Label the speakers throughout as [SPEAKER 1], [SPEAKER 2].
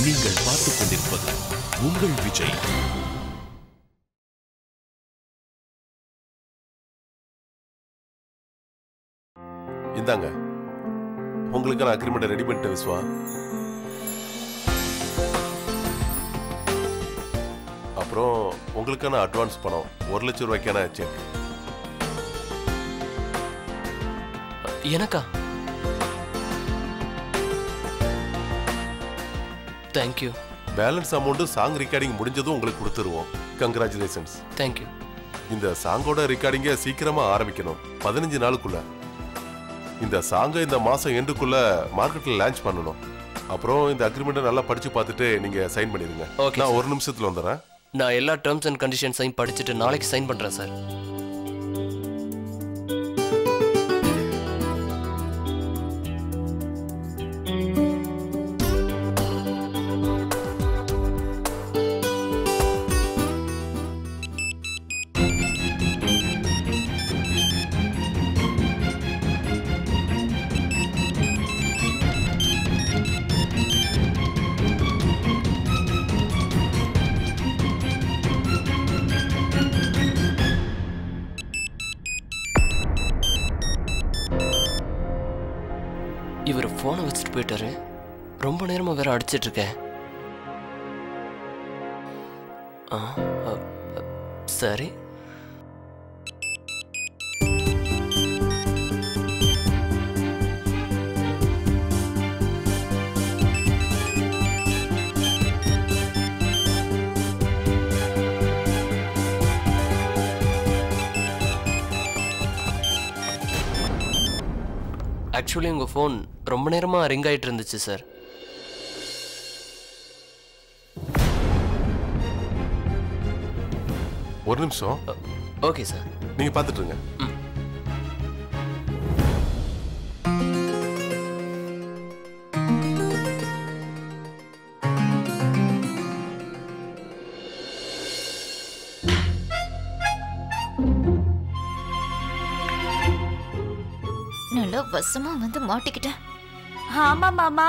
[SPEAKER 1] நீங்கள் பார்த்துக் கொண்டிருப்பது உங்கள் விஜய்.
[SPEAKER 2] இந்தாங்க, உங்களுக்கான அக்ரிமெண்ட் ரெடி பண்ணிட்டு விஸ்வா. அப்புறம் உங்களுக்கான அட்வான்ஸ் பணம் 1 லட்சம் ரூபாய்க்கான செக்.
[SPEAKER 3] எனக்கா? Thank you.
[SPEAKER 2] Balance amount song recording முடிஞ்சதும் உங்களுக்கு கொடுத்துருவோம். கங்க்ராச்சுலேஷன்ஸ்.
[SPEAKER 3] தேங்க்யூ.
[SPEAKER 2] இந்த சாங்கோட ரெக்கார்டிங்கை சீக்கிரமா ஆரம்பிக்கணும், 15 நாளுக்குள்ள. இந்த சாங்கை இந்த மாசம் எண்டுக்குள்ள மார்க்கெட்ல லான்ச் பண்ணணும். அப்புறம் இந்த அக்ரிமெண்ட்டை நல்லா படிச்சு பார்த்துட்டு நீங்க சைன் பண்ணிடுங்க. நான் 1 நிமிஷத்துல வந்துடுறேன்.
[SPEAKER 3] நான் எல்லா டேர்ம்ஸ் அண்ட் கண்டிஷன்ஸையும் படிச்சுட்டு நாளைக்கு சைன் பண்றேன் சார். இவர் போனை வச்சுட்டு போயிட்டாரு. ரொம்ப நேரமா வேற அடிச்சிட்டு இருக்கேன். சரி. ஆக்சுவலி உங்கள் ஃபோன் ரொம்ப நேரமாக ரிங் ஆகிட்டு இருந்துச்சு சார்.
[SPEAKER 2] ஒரு நிமிஷம்.
[SPEAKER 3] ஓகே சார்,
[SPEAKER 2] நீங்கள் பார்த்துட்டு இருங்க.
[SPEAKER 4] நல்லா வசமா வந்து மாட்டிக்கிட்டேன்.
[SPEAKER 5] ஆமா மாமா,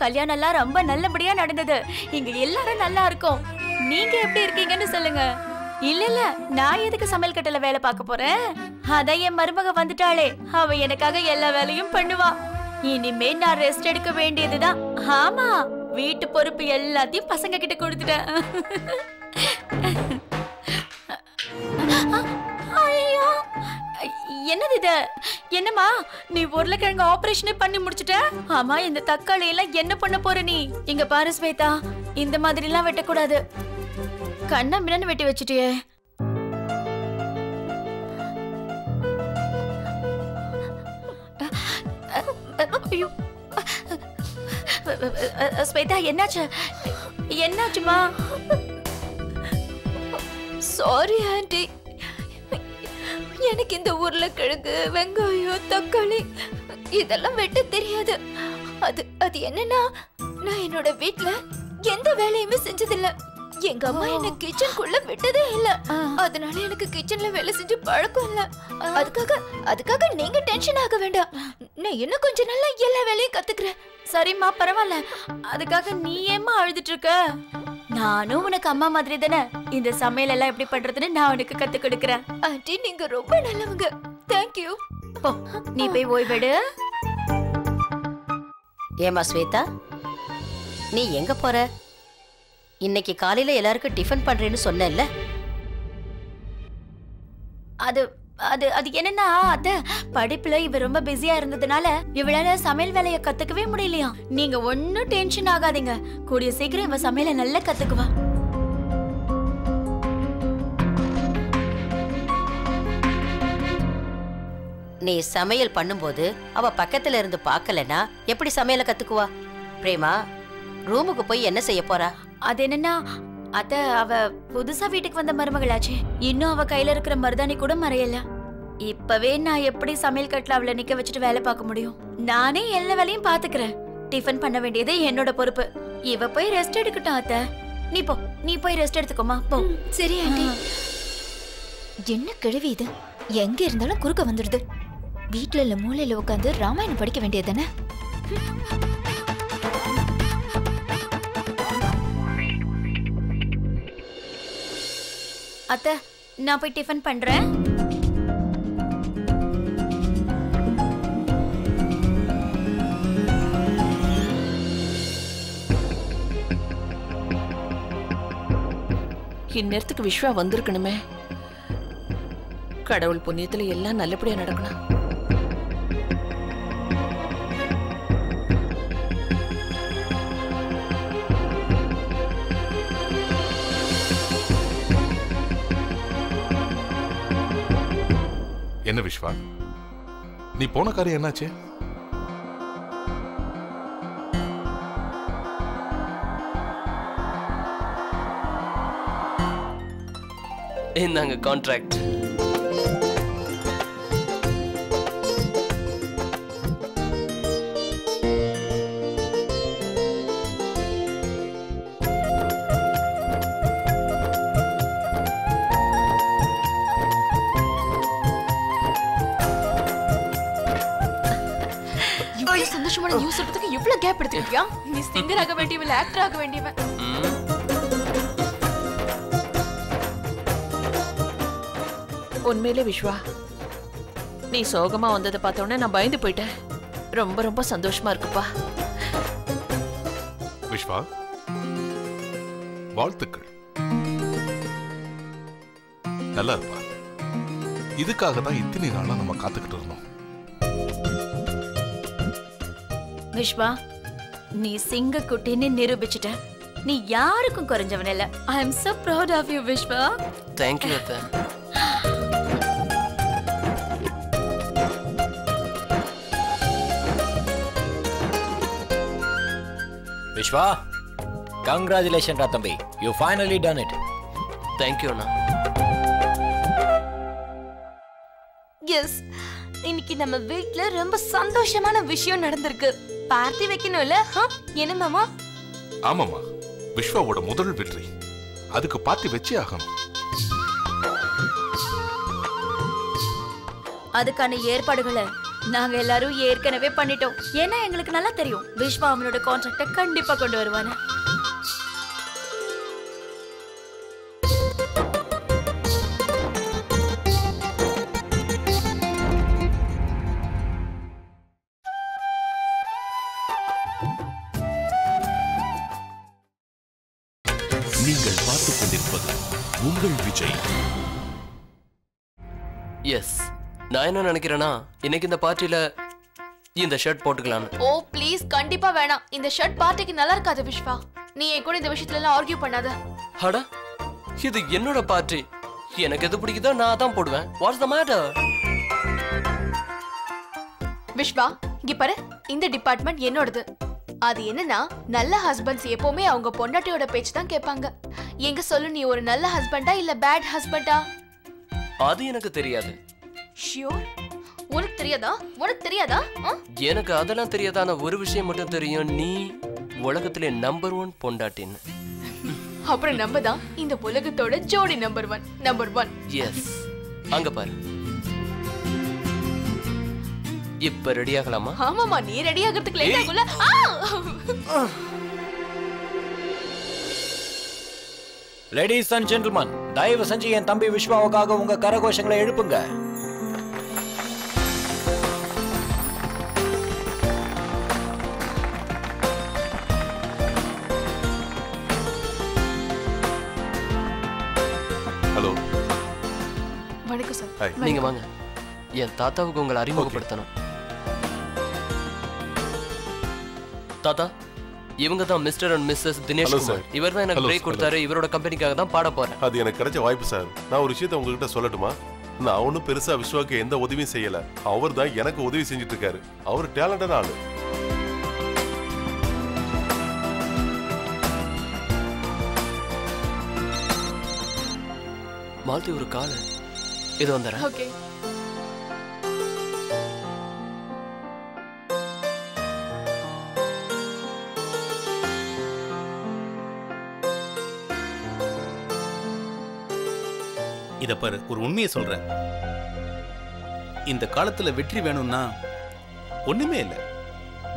[SPEAKER 5] கல்யாணம் எல்லாம் ரொம்ப நல்லபடியா நடந்தது. இங்க எல்லாரும் நல்லா இருக்கோம். நீங்க எப்படி இருக்கீங்கன்னு சொல்லுங்க. இல்ல இல்ல, நான் எதுக்கு சமையல் கட்டல வேலை பார்க்க போறேன்? அதான் என் மருமக வந்துட்டாளே, அவ எனக்காக எல்லா வேலையும் பண்ணுவா. இனிமே நான் ரெஸ்ட் எடுக்க வேண்டியதுதான். ஆமா, வீட்டு பொறுப்பு எல்லாத்தையும் பசங்க கிட்ட கொடுத்துட்டேன். என்னது இது? என்னம்மா நீ உருளைக்கிழங்கு ஆபரேஷனே பண்ணி முடிச்சிட்ட? ஆமா, இந்த தக்காளி எல்லாம் என்ன பண்ண போற நீ? இங்க பாரு ஸ்வேதா, இந்த மாதிரி எல்லாம் வெட்டக்கூடாது. கண்ணா மின்னு வெட்டி வச்சிட்டியே. ஸ்வேதா, என்னாச்சு? என்னாச்சுமா?
[SPEAKER 4] சாரி ஆண்டி, எனக்கு இந்த உருளைக்கிழங்கு, வெங்காயம், தக்காளி இதெல்லாம் வெட்ட தெரியாது. அது என்னன்னா, நான் என்னோட வீட்ல எந்த வேலையுமே செஞ்சதில்ல. எங்க அம்மா என்ன கிச்சனுக்குள்ள விட்டதே இல்ல. அதனால எனக்கு கிச்சன்ல வேலை செஞ்சு பழக்கம் இல்ல. அதுக்காக நீங்க டென்ஷன் ஆக வேண்டாம். நான் இன்னும் கொஞ்ச நாள்ல எல்லா வேலையும் கத்துக்கிறேன்.
[SPEAKER 5] சரிம்மா, பரவாயில்ல. அதுக்காக நீ ஏம்மா அழுதுட்டு இருக்க? நானும் உனக்கு அம்மா மாதிரி தானே. இந்த சமையல் எல்லாம் எப்படி பண்றதுன்னு நான் உனக்கு கத்து கொடுக்கறேன்.
[SPEAKER 4] ஆண்டி, நீங்க ரொம்ப நல்லவங்க. தேங்க்யூ.
[SPEAKER 5] போ, நீ போய் ஓய்வெடு.
[SPEAKER 6] ஏமா ஸ்வேதா, நீ எங்க போற? இன்னைக்கு காலையில எல்லாருக்கும் டிஃபன் பண்றேன்னு சொன்னேன்ல.
[SPEAKER 5] அது அது அது என்னன்னா, அத படிப்புல இவ ரொம்ப பிஸியா இருந்ததுனால இவளால சமையல் வேலைய கத்துக்கவே முடியலையா. நீங்க ஒன்னும் டென்ஷன் ஆகாதீங்க. கூடிய சீக்கிரம் இவ சமையலை நல்லா கத்துக்குவா.
[SPEAKER 6] நீ சமையல் பண்ணும்போது அவ பக்கத்துல இருந்து பார்க்கலனா எப்படி சமையலை கத்துக்குவா? பிரேமா, ரூமுக்கு போய் என்ன செய்ய போறா?
[SPEAKER 5] அது என்னன்னா, அத அவ புதுசா வீட்டுக்கு வந்த மருமகளாச்சே, இன்னும் அவ கையில இருக்கிற மருதாணி கூட மறையல. இப்பவே நான் எப்படி சமையல் கட்டுல அவளை நிக்க வச்சுட்டு வேலை பார்க்க முடியும்? நானே எல்லா வேலையும் பாத்துக்கிறேன். டிஃபன் பண்ண வேண்டியது என்னோட பொறுப்பு. இவ போய் ரெஸ்ட் எடுக்கட்டும். அத்த, நீ போய் ரெஸ்ட் எடுத்துக்கோமா, போ.
[SPEAKER 4] சரி ஆண்டி. என்ன கிழவி இது? எங்க இருந்தாலும் குறுக்க வந்துடுது. வீட்டுல இல்ல மூலையில உட்காந்து ராமாயணம் படிக்க வேண்டியதுதானே.
[SPEAKER 5] அத்தை, நான் போய் டிஃபன் பண்றேன்.
[SPEAKER 7] இந்நேரத்துக்கு விஸ்வா வந்திருக்கணுமே. கடவுள் புண்ணியத்துல எல்லாம் நல்லபடியா நடக்கணும்.
[SPEAKER 1] என்ன விஸ்வா, நீ போன காரியம் என்னாச்சு?
[SPEAKER 3] இந்தாங்க கான்ட்ராக்ட்.
[SPEAKER 8] சந்தோஷமான நியூஸ் சொல்றதுக்கு இவ்வளவு கேப் எடுத்துக்கிட்டியா? நீ சிங்கர் ஆக வேண்டியவன், ஆக்டர் ஆக வேண்டியவன்.
[SPEAKER 7] உண்மையிலே விஸ்வா, நீ சோகமா வந்ததை பார்த்தோன்னே நான் பயந்து போயிட்டேன். ரொம்ப ரொம்ப சந்தோஷமா இருக்குப்பா.
[SPEAKER 1] விஸ்வா, வாழ்த்துக்கள். நல்லா இருப்பா. இதுக்காக தான் இத்தனை நாளா நம்ம காத்துக்கிட்டு இருந்தோம்.
[SPEAKER 5] விஸ்வா, நீ சிங்க குட்டின்னு நிரூபிச்சிட்ட. நீ யாருக்கும் குறைஞ்சவன் இல்ல. ஐ அம் so proud of you, Vishwa.
[SPEAKER 3] Thank you அத்தை.
[SPEAKER 9] விஸ்வா, congratulations தம்பி. You finally done it.
[SPEAKER 3] Thank you அண்ணா.
[SPEAKER 4] எஸ், இன்னைக்கு நம்ம வீட்ல ரொம்ப சந்தோஷமான விஷயம் நடந்திருக்கு. பார்ட்டி வைக்கணும்ல? என்ன மாமா?
[SPEAKER 1] ஆமாமா, விஸ்வாவோட முதல் வெற்றி. அதுக்கு பார்ட்டி வச்சே ஆகணும்.
[SPEAKER 5] அதுக்கான ஏற்பாடுகளை நாங்க எல்லாரும் ஏற்கனவே பண்ணிட்டோம். ஏன்னா எங்களுக்கு நல்லா தெரியும் விஸ்வா அவனோட கான்ட்ராக்டை கண்டிப்பா கொண்டு வருவானு.
[SPEAKER 1] நீங்கள் பார்த்துக் கொண்டிருப்பது உங்கள் விஜய்.
[SPEAKER 3] எஸ், நான் என்ன நினைக்கிறேன்னா, இன்னைக்கு இந்த பார்ட்டில இந்த ஷர்ட் போட்டுக்கலாம்னு.
[SPEAKER 8] ஓ ப்ளீஸ், கண்டிப்பா வேணாம். இந்த ஷர்ட் பார்ட்டிக்கு நல்லா இருக்காது விஸ்வா. நீ என் கூட இந்த விஷயத்துல எல்லாம் ஆர்கியூ பண்ணாத.
[SPEAKER 3] அட, இது என்னோட பார்ட்டி. எனக்கு எது பிடிக்குதோ நான் அதான் போடுவேன். What's the matter?
[SPEAKER 8] விஸ்வா, இங்க பாரு, இந்த டிபார்ட்மெண்ட் என்னோடது. அது என்னன்னா, நல்ல ஹஸ்பண்ட்ஸ் எப்பவுமே அவங்க பொண்டாட்டியோட பேச்சு தான் கேட்பாங்க. எங்க சொல்லு, நீ ஒரு நல்ல ஹஸ்பண்டா இல்ல பேட் ஹஸ்பண்டா?
[SPEAKER 3] அது எனக்கு தெரியாது.
[SPEAKER 8] ஷியோர்? உனக்கு தெரியாதா? உனக்கு தெரியாதா?
[SPEAKER 3] எனக்கு அதெல்லாம் தெரியாதான ஒரு விஷயம் மட்டும் தெரியும். நீ உலகத்திலே நம்பர் 1 பொண்டாட்டின்னு.
[SPEAKER 8] அப்புறம் நம்ம தான் இந்த உலகத்தோட ஜோடி நம்பர் 1.
[SPEAKER 3] எஸ், அங்க பாரு. இப்ப ரெடி ஆகலாமா?
[SPEAKER 8] ஆமாமா, நீ ரெடி ஆகிறதுக்கு லேட் ஆகும்ல.
[SPEAKER 9] லேடிஸ் அண்ட் ஜென்டில்மன், தயவு செஞ்சு என் தம்பி விஸ்வாவுக்காக உங்க கரகோஷங்களை எழுப்புங்க.
[SPEAKER 2] ஹலோ.
[SPEAKER 8] வணக்கம் சார்.
[SPEAKER 2] ஹாய்.
[SPEAKER 3] நீங்க வாங்க. என் தாத்தாவுக்கு உங்களை அறிமுகப்படுத்தணும். தாத்தா, இவங்க தான் Mr and Mrs Dinesh Kumar. இவர் தான் எனக்கு பிரேக் கொடுத்தாரு. இவரோட கம்பெனிக்காக தான் பாட போறேன்.
[SPEAKER 2] அது எனக்கு கிடைச்ச வாய்ப்பு சார். நான் ஒரு விஷயத்தை உங்ககிட்ட சொல்லட்டுமா? நான் ஒன்றும் பெருசா விஸ்வாக்கு எந்த உதவியும் செய்யல. அவர் தான் எனக்கு உதவி செஞ்சுட்டு இருக்காரு. அவர் டேலண்டான ஆளு.
[SPEAKER 3] மாலதி ஒரு கால். இது வந்துடுறேன்.
[SPEAKER 8] ஓகே.
[SPEAKER 10] இத பாரு, ஒரு உண்மையை சொல்றேன். இந்த காலத்துல வெற்றி வேணும்னா ஒண்ணுமே இல்ல,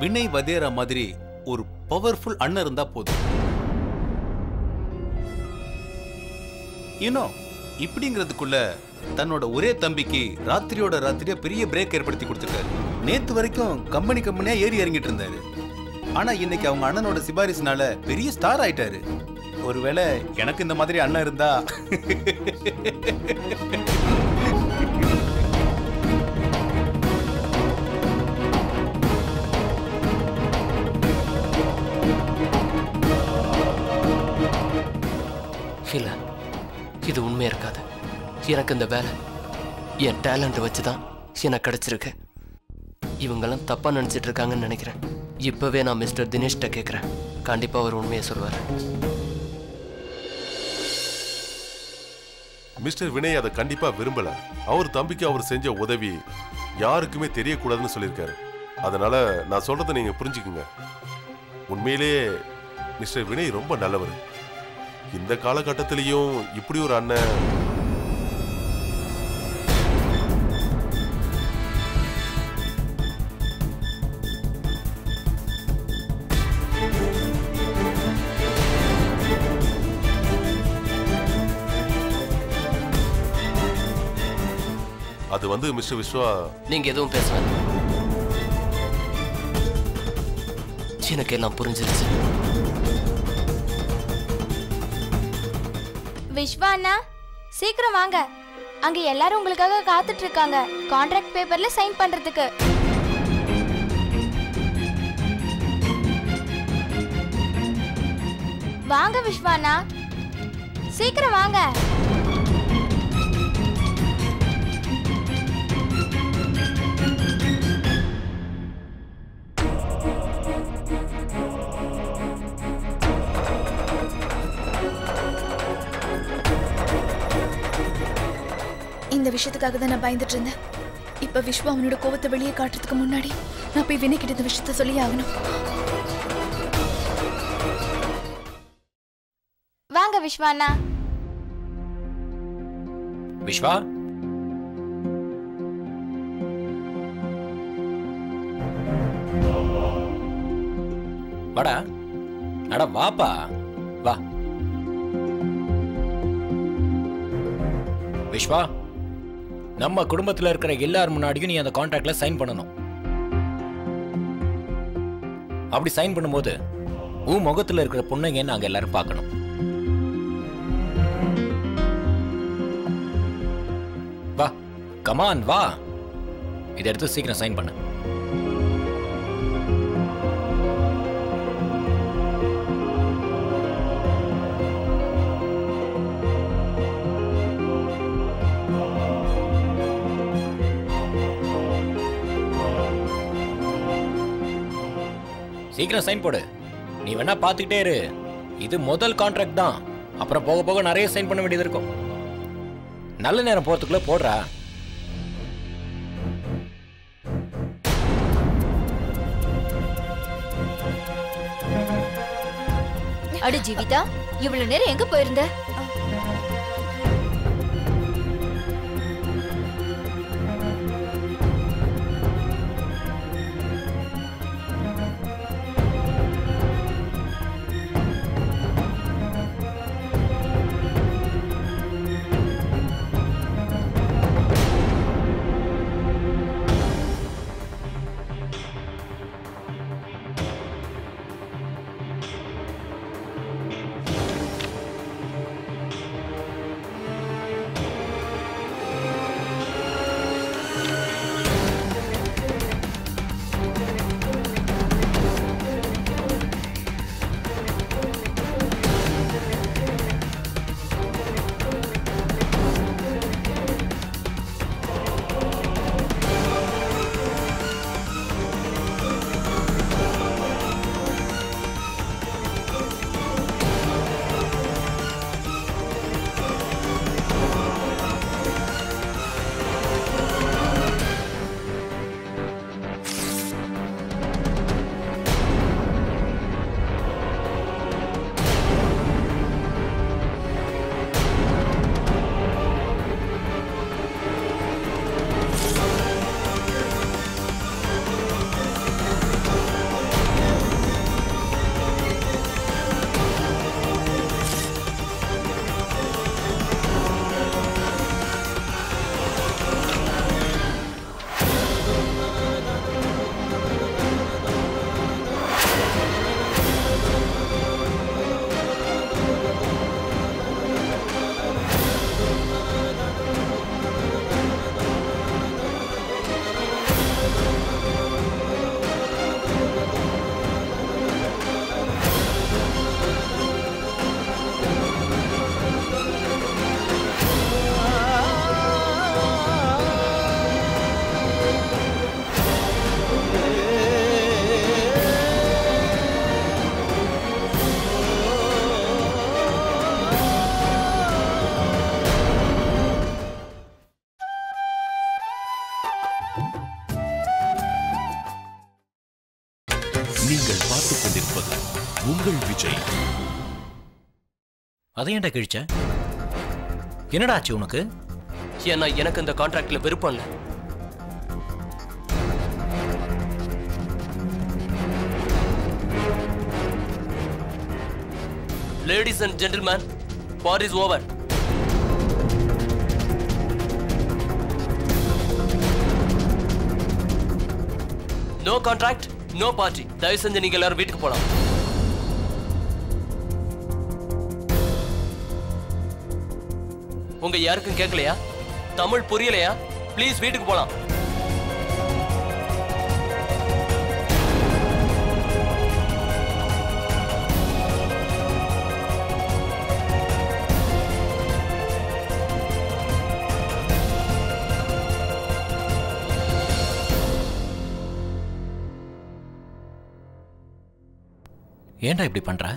[SPEAKER 10] வினய் வதேரா மாதிரி ஒரு பவர்ஃபுல் அண்ணன் இருந்தா போதும். இப்படிங்கிறதுக்குள்ள தன்னோட ஒரே தம்பிக்கு ராத்திரியோட ராத்திரியா பெரிய பிரேக் ஏற்படுத்தி கொடுத்துட்டாரு. நேத்து வரைக்கும் கம்பெனியா ஏறி இறங்கிட்டு இருந்தாரு. ஆனா இன்னைக்கு அவங்க அண்ணனோட சிபாரிசுனால பெரிய ஸ்டார் ஆயிட்டாரு. ஒருவேளை எனக்கு இந்த மாதிரி அண்ணன் இருந்தா
[SPEAKER 3] இல்ல, இது உண்மையா இருக்காது. எனக்கு இந்த வேலை என் டேலண்ட் வச்சுதான் எனக்கு கிடைச்சிருக்கு. இவங்கெல்லாம் தப்பா நினைச்சிட்டு இருக்காங்கன்னு நினைக்கிறேன். இப்பவே நான் மிஸ்டர் தினேஷ்ட கேட்கிறேன். கண்டிப்பா அவர் உண்மையை சொல்வார்.
[SPEAKER 2] மிஸ்டர் வினய் அதை கண்டிப்பா விரும்பல. அவர் தம்பிக்கு அவர் செஞ்ச உதவி யாருக்குமே தெரியக்கூடாதுன்னு சொல்லியிருக்காரு. அதனால நான் சொல்றதை நீங்க புரிஞ்சுக்குங்க. உண்மையிலேயே மிஸ்டர் வினய் ரொம்ப நல்லவர். இந்த காலகட்டத்திலையும் இப்படி ஒரு அண்ணன் அது வந்து மிஸ்டர் விஸ்வா,
[SPEAKER 3] நீங்க எதுவும் பேச வேண்டாம். எனக்கு எல்லாம் புரிஞ்சிருச்சு.
[SPEAKER 4] விஸ்வா அண்ணா, சீக்கிரம் வாங்க. அங்க எல்லாரும் உங்களுக்காக காத்துட்டு இருக்காங்க கான்ட்ராக்ட் பேப்பர்ல சைன் பண்றதுக்கு. வாங்க விஸ்வா அண்ணா, சீக்கிரம் வாங்க.
[SPEAKER 11] இந்த விஷயத்துக்காக தான் நான் பயந்துட்டு இருந்தேன். இப்ப விஸ்வா அவனோட கோபத்தை வெளியே காட்டுறதுக்கு முன்னாடி நான் போய் வினய் கிட்ட இந்த விஷயத்த சொல்லி ஆகணும்.
[SPEAKER 4] வாங்க விஸ்வா அண்ணா.
[SPEAKER 9] விஸ்வா, வாடா. அட வாப்பா, வா. விஸ்வா, நம்ம குடும்பத்துல இருக்கிற எல்லார் முன்னாடியும் நீ அந்த கான்ட்ராக்ட்ல சைன் பண்ணணும். அப்படி சைன் பண்ணும்போது உன் முகத்துல இருக்கிற பொண்ணுங்க நாங்க எல்லாரும் பார்க்கணும். வா, கமான் வா. இதை எடுத்து சீக்கிரம் சைன் பண்ணு. சீக்கிரம் சைன் போடு. நீ வேணா பாத்துக்கிட்டே இரு. இது முதல் கான்ட்ராக்ட் தான். அப்புறம் போக போக நிறைய சைன் பண்ண வேண்டியது இருக்கும். நல்ல நேரம் போறதுக்குள்ள போடுறா.
[SPEAKER 4] அட ஜீவிதா, இவ்வளவு நேரம் எங்க போயிருந்த?
[SPEAKER 9] அதை ஏன்டா கிழிச்ச? என்னடா ஆச்சு உனக்கு?
[SPEAKER 3] ஏன்னா எனக்கு இந்த கான்ட்ராக்ட்ல விருப்பம் இல்லை. Ladies and gentlemen, war is over. No contract, no party. தயவு செஞ்சு நீங்க எல்லாரும் வீட்டுக்கு போலாம். உங்க யாருக்கும் கேட்கலையா? தமிழ் புரியலையா? ப்ளீஸ் வீட்டுக்கு போலாம்.
[SPEAKER 9] ஏன்டா இப்படி பண்ற?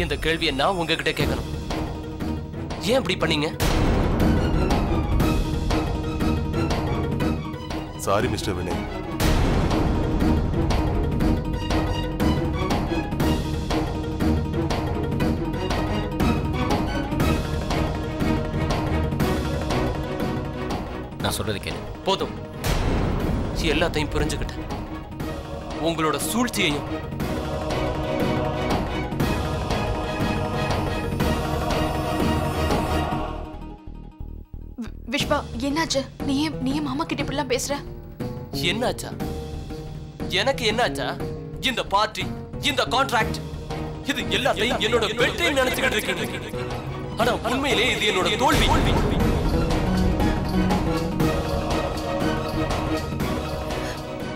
[SPEAKER 3] இந்த கேள்வியை நான் உங்ககிட்ட கேட்கணும். ஏன் இப்படி பண்ணீங்க?
[SPEAKER 2] Sorry mister Vinay.
[SPEAKER 9] நான் சொல்றது கேளு.
[SPEAKER 3] போதும், எல்லாத்தையும் புரிஞ்சுக்கிட்டேன். உங்களோட சூழ்ச்சியையும்
[SPEAKER 8] விஷ்வா, என்னாச்சு? நீ மாமா கிட்ட இப்படிலாம் பேசுற?
[SPEAKER 3] என்னாச்சா? எனக்கு என்னாச்சா? இந்த பார்ட்டி, இந்த கான்ட்ராக்ட், இது எல்லாத்தையும் என்னோட வெற்றி நினைச்சுக்கிட்டு இருக்கேன். ஆனா உண்மையிலே இது என்னோட தோல்வி.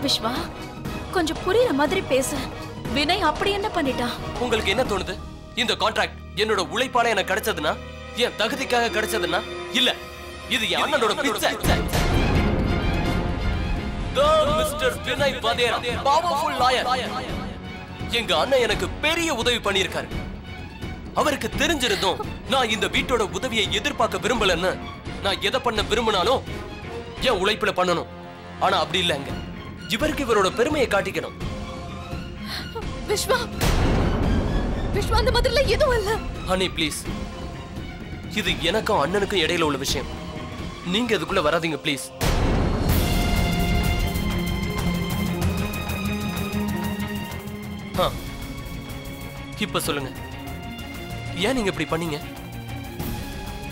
[SPEAKER 5] விஷ்வா, கொஞ்சம் புரியுற மாதிரி பேசு. வினய் அப்படி என்ன பண்ணிட்டான்?
[SPEAKER 3] உங்களுக்கு என்ன தோணுது? இந்த கான்ட்ராக்ட் என்னோட உழைப்பால எனக்கு கிடைச்சதுன்னா, என் தகுதிக்காக கிடைச்சதுன்னா? இல்ல, இது என் அண்ணனோட பிச்சை. Mr Vinay Vadhera, powerful lawyer. எங்க அண்ணன் எனக்கு பெரிய உதவி பண்ணியிருக்காரு. அவருக்கு தெரிஞ்சிருந்தோம் நான் இந்த வீட்டோட உதவியை எதிர்பார்க்க விரும்பலன்னு. நான் எதை பண்ண விரும்பினாலும் என் உழைப்புல பண்ணணும். ஆனா அப்படி இல்லைங்க, இவருக்கு இவரோட பெருமையை காட்டிக்கணும்.
[SPEAKER 11] விஷ்வா, விஷ்வா அந்த மாதிரில எதுவும் இல்ல.
[SPEAKER 3] ஹனி ப்ளீஸ், இது எனக்கும் அண்ணனுக்கும் இடையில உள்ள விஷயம். நீங்க இதுக்குள்ள வராதீங்க ப்ளீஸ். இப்ப சொல்லுங்க, ஏன் நீங்க இப்படி பண்ணீங்க?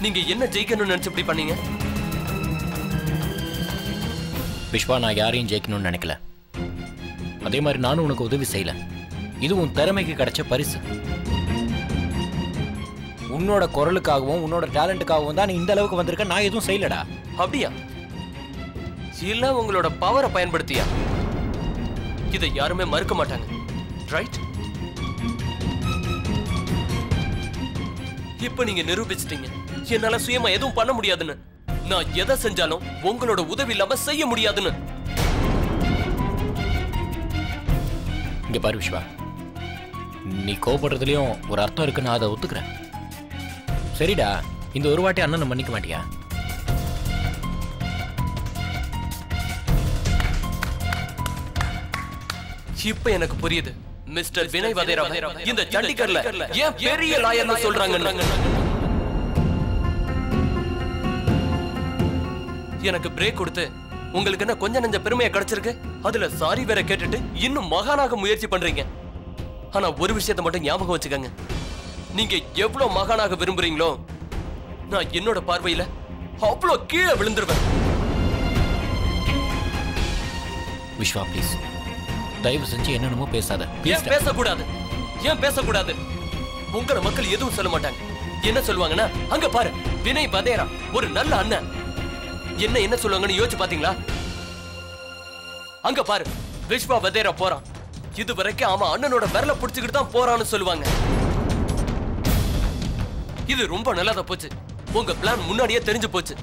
[SPEAKER 3] நீங்க என்ன ஜெயிக்கணும்னு நினைச்சு இப்படி பண்ணீங்க?
[SPEAKER 9] விஷ்வா, நான் யாரையும் ஜெயிக்கணும்னு நினைக்கல. அதே மாதிரி நானும் உனக்கு உதவி செய்யல. இது உன் திறமைக்கு கிடைச்ச பரிசு. உன்னோட குரலுக்காகவும் உன்னோட டேலண்ட்டுக்காகவும் தான் நீ இந்த அளவுக்கு வந்திருக்க. நான் எதுவும் செய்யலடா.
[SPEAKER 3] அப்படியா? இல்ல உங்களோட பவரை பயன்படுத்தியா? இதை யாருமே மறுக்க மாட்டாங்க, ரைட்? இப்ப நீங்க நிரூபிச்சிட்டீங்க என்னால சுயமா எதுவும் பண்ண முடியாதுன்னு. நான் எதை செஞ்சாலும் உங்களோட உதவி இல்லாம செய்ய முடியாதுன்னு.
[SPEAKER 9] இங்க பாரு விஷ்வா, நீ கோபப்படுறதுலயும் ஒரு அர்த்தம் இருக்கு. நான் அதை ஒத்துக்கிறேன். சரிடா, இந்த ஒரு வாட்டி அண்ணனை மன்னிக்க மாட்டியா?
[SPEAKER 3] இப்ப எனக்கு புரியுது மிஸ்டர் வினய் வதேரா இந்த சண்டிகர்ல ஏன் பெரிய லாயர்னு சொல்றாங்க. எனக்கு பிரேக் கொடுத்து உங்களுக்கு என்ன கொஞ்சம் நெஞ்ச பெருமையா கிடைச்சிருக்கு. அதுல சாரி வேற கேட்டுட்டு இன்னும் மகானாக முயற்சி பண்றீங்க. ஆனா ஒரு விஷயத்தை மட்டும் ஞாபகம் வச்சுக்கங்க, நீங்க எவ்வளவு மகானாக விரும்புறீங்களோ நான் என்னோட பார்வையில அவ்வளவு கீழே விழுந்துருவேன்.
[SPEAKER 9] விஷ்வா ப்ளீஸ், தயவு செஞ்சு என்னென்னமோ பேசாத.
[SPEAKER 3] ஏன் பேசக்கூடாது? ஏன் பேசக்கூடாது? உங்கள மக்கள் எதுவும் சொல்ல மாட்டாங்க. என்ன சொல்லுவாங்கன்னா, அங்க பாரு வினய் வதேரா ஒரு நல்ல அண்ணன். என்ன சொல்லுவாங்கன்னு யோசிச்சு பாத்தீங்களா? அங்க பாரு விஷ்வா வதேரா போறான், இது வரைக்கும் அவன் அண்ணனோட விரல புடிச்சுக்கிட்டு தான் போறான்னு சொல்லுவாங்க. இது ரொம்ப நல்லதா போச்சு. உங்க பிளான் முன்னாடியே தெரிஞ்சு போச்சு.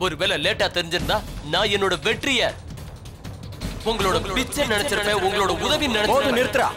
[SPEAKER 3] ஒருவேளை லேட்டா தெரிஞ்சிருந்தா நான் என்னோட வெற்றிய உங்களோட பிச்சை நினைச்சிருப்பேன், உங்களோட உதவி நினைச்சிருப்பேன்.
[SPEAKER 9] நிறுத்துறா.